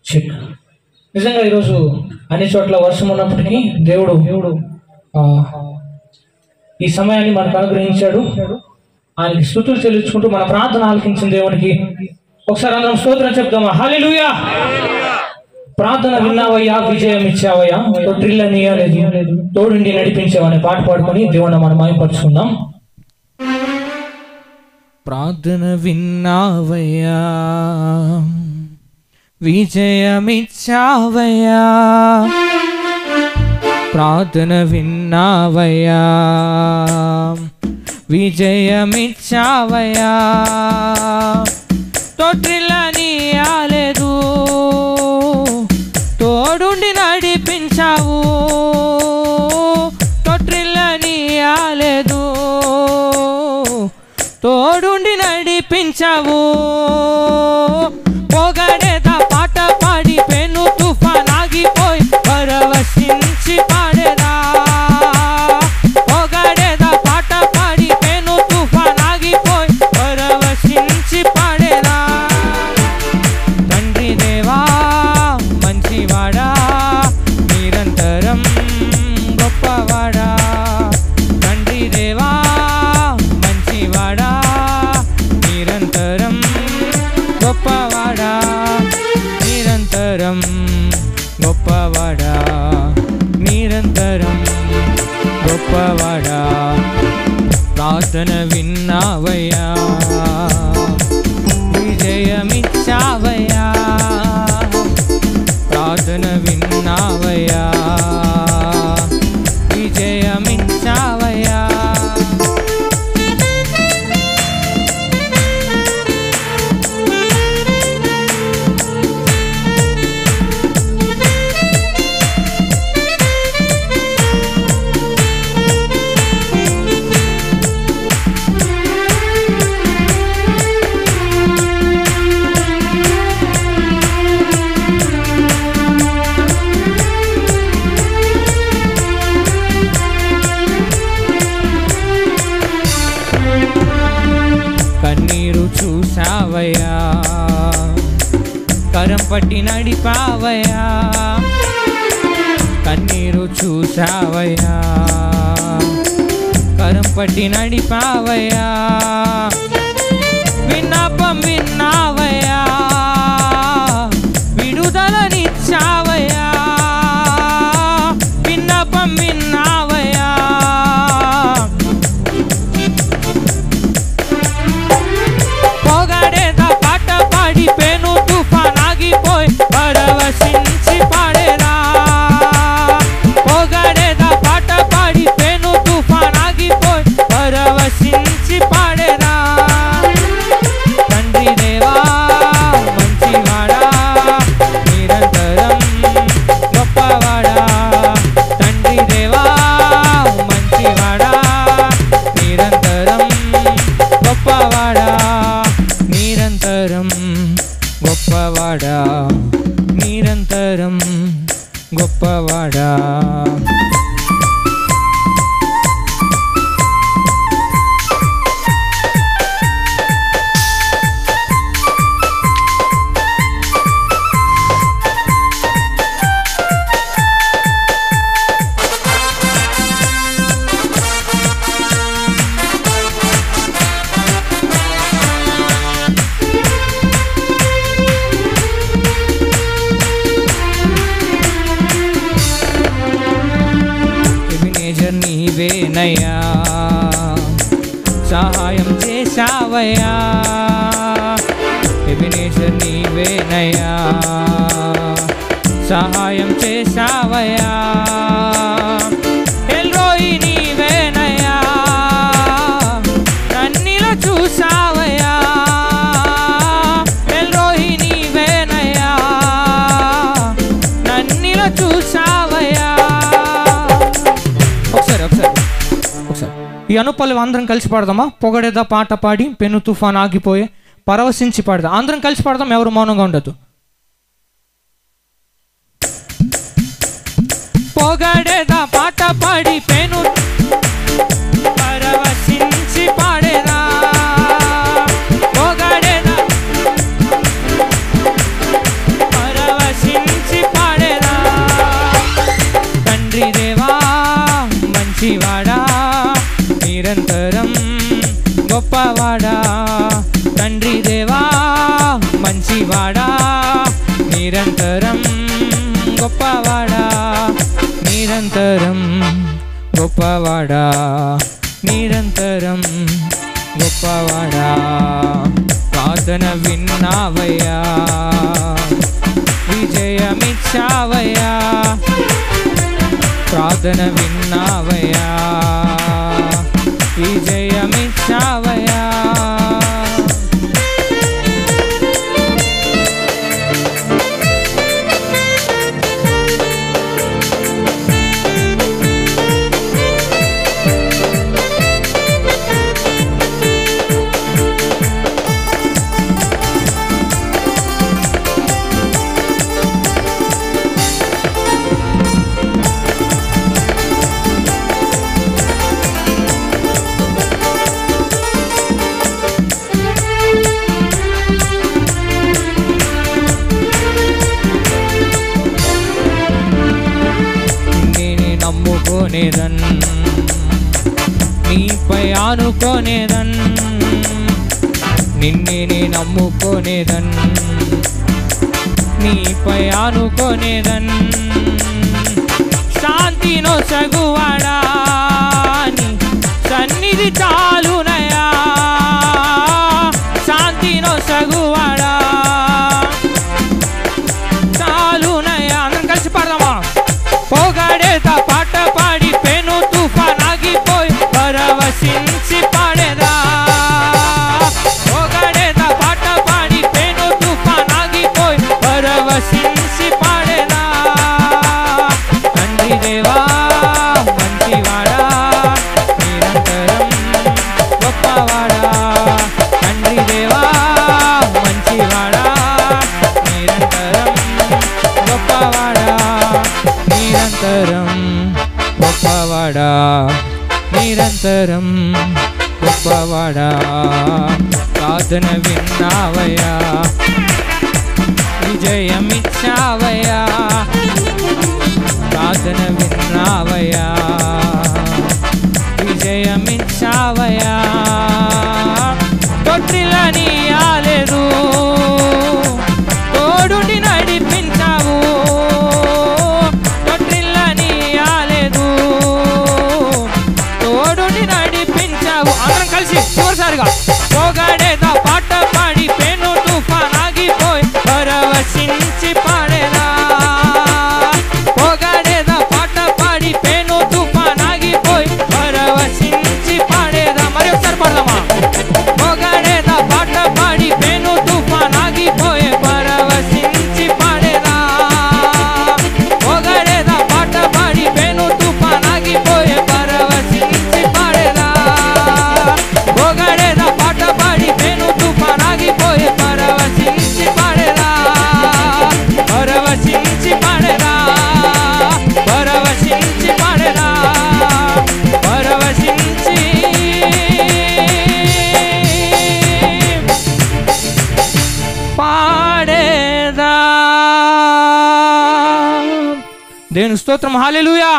Check. నిజంగా ఈరోజు అన్ని చోట్ల వర్షం ఉన్నప్పటికీ దేవుడు ఈ సమయాన్ని మనకు అనుగ్రహించాడు. ఆయనకి స్తుతులు చెల్లించుకుంటూ మన ప్రార్థన ఆలకించిన దేవునికి ఒకసారి అందరం స్తోత్రం చెప్దామా? హల్లెలూయా. ప్రార్థన విన్నావయ్యా, విజయం ఇచ్చావయ్యా, తొట్టిల్లనీయలేదు, తోడుండి నడిపించావని పాట పాడుకొని దేవుని మనం మహిమపరుచుకుందాం. ప్రార్థన విన్నావయ్యా, విజయమిచ్చావయ్యా, ప్రార్థన విన్నావయ్యా, విజయమిచ్చావయ్యా, తొట్టిల్లనీయలేదు, తోడుండి నడిపించావు, తొట్టిల్లనీయలేదు, తోడుండి నడిపించావు. పొగడేదా పాట పాడి పెను తుఫాన్ ఆగిపోయి పరవశించి పాడేదా. పొగడేదా పాట పాడి పెను తుఫాన్ ఆగిపోయి పరవశించి పాడేదా. తండ్రి దేవా మంచివాడా, నిరంతరం గొప్పవాడా. తండ్రి దేవా మంచివాడా, నిరంతరం గొప్పవాడా, నిరంతరం గొప్పవాడా, నిరంతరం గొప్పవాడా. ప్రార్థన విన్నావయ్యా, విజయమిచ్చావయ్యా, ప్రార్థన విన్నావయ్యా, విజయమిచ్చావయ్యా. కన్నీరు చూసావయ్యా, కరం పట్టి నడిపావయ్యా, కన్నీరు చూసావయ్యా, కరం పట్టి నడిపావయ్యా, విన్నపం విన్నావయ్యా, విడుదలనిచ్చావయ్యా, విన్నపం విన్నావయ్యా. పొగడేదా పాట పాడి పెను తుఫాన్ ఆగిపోయి పరవశించి పాడేదా. పొగడేదా పాట పాడి పెను తుఫాన్ ఆగిపోయి పరవశించి పాడేదా. తండ్రి దేవా మంచివాడా, నిరంతరం గొప్పవాడా. తండ్రి దేవా మంచివాడా, నిరంతరం గొప్పవాడా, నిరంతరం గొప్పవాడా, నిరంతరం గొప్పవాడా. నీవేనయ్యా, సహాయం చేశావయ్యా, ఎబినేజర్ నీవేనయ్యా, సహాయం చేశావయ్యా, ఎల్రోయి నీవేనయ్యా, నన్నిలా చూసావయ్యా, ఎల్రోయి నీవేనయ్యా, నన్నిలా చూసావయ్యా. ఈ అనుపల్లి అందరం కలిసి పాడదామా? పొగడేదా పాట పాడి పెను తుఫాన్ ఆగిపోయే పరవశించి పాడదాం. అందరం కలిసి పాడదాం, ఎవరు మౌనంగా ఉండదు. పొగడేదా పాట పాడి పెను పరవశించి పాడేదా. పొగడేదా పరవశించి నిరంతరం గొప్పవాడా, నిరంతరం గొప్పవాడా, నిరంతరం గొప్పవాడా. ప్రార్థన విన్నావయ్యా, విజయమిచ్చావయ్యా. ప్రార్థన విన్నావయ్యా, విజయమిచ్చావయ్యా. నమ్ముకొనేదన్, నీపై ఆనుకొనేదన్, నిన్నే నమ్ముకొనేదన్, నీపై ఆనుకొనేదన్. శాంతినో సగువాడా, నీ సన్నిధి చాలునయా. శాంతినో సగువాడా చాలునయా. అందరం కలిసి పాడదామా. పోగాడేదా పాట పాడి పెను తుఫానాగిపోయి పరవశించి పాడేదా. పోగాడేదా పాట పాడి పెను తుఫానాగిపోయి పరవశించి పాడేదా. తండ్రి దేవా మంచివాడా, నిరంతరం గొప్పవాడా. తండ్రి దేవా మంచివాడా, నిరంతరం గొప్పవాడా, నిరంతరం గొప్పవాడా, నిరంతరం గొప్పవాడా. ప్రార్థన విన్నావయ్యా, విజయమిచ్చావయ్యా. ప్రార్థన విన్నావయ్యా, విజయమిచ్చావయ్యా. తొట్టిలని ఆలేదు, తోడుని నడిపించావు. తొట్టిలని ఆలేదు, తోడుని నడిపించావు. అందరం కలిసి చివరిసారిగా. పోగాడేదా పాట పాడి పెను తుఫానాగిపోయి పరవశించి పాడేదా. పోగాడేదా పాట పాడి పెను తుఫానాగిపోయి పరవశించి పాడేదా. మరి ఒకసారి పాడదామా. పోగాడేదా పాట పాడి పెను తుఫానాగిపోయి పరవశించి పాడేదా. పోగాడేదా పాట పాడి పెను తుఫానాగిపోయి పరవశించి పాడేదా. పోగాడేదా పాట పాడి పెను తుఫానాగిపోయి పరవశించి పాడేదా. పరవశించి పాడేదా, పరవశించి పాడేదా, పరవశించి పాడేదా. దేవుని స్తోత్రం. హల్లెలూయా.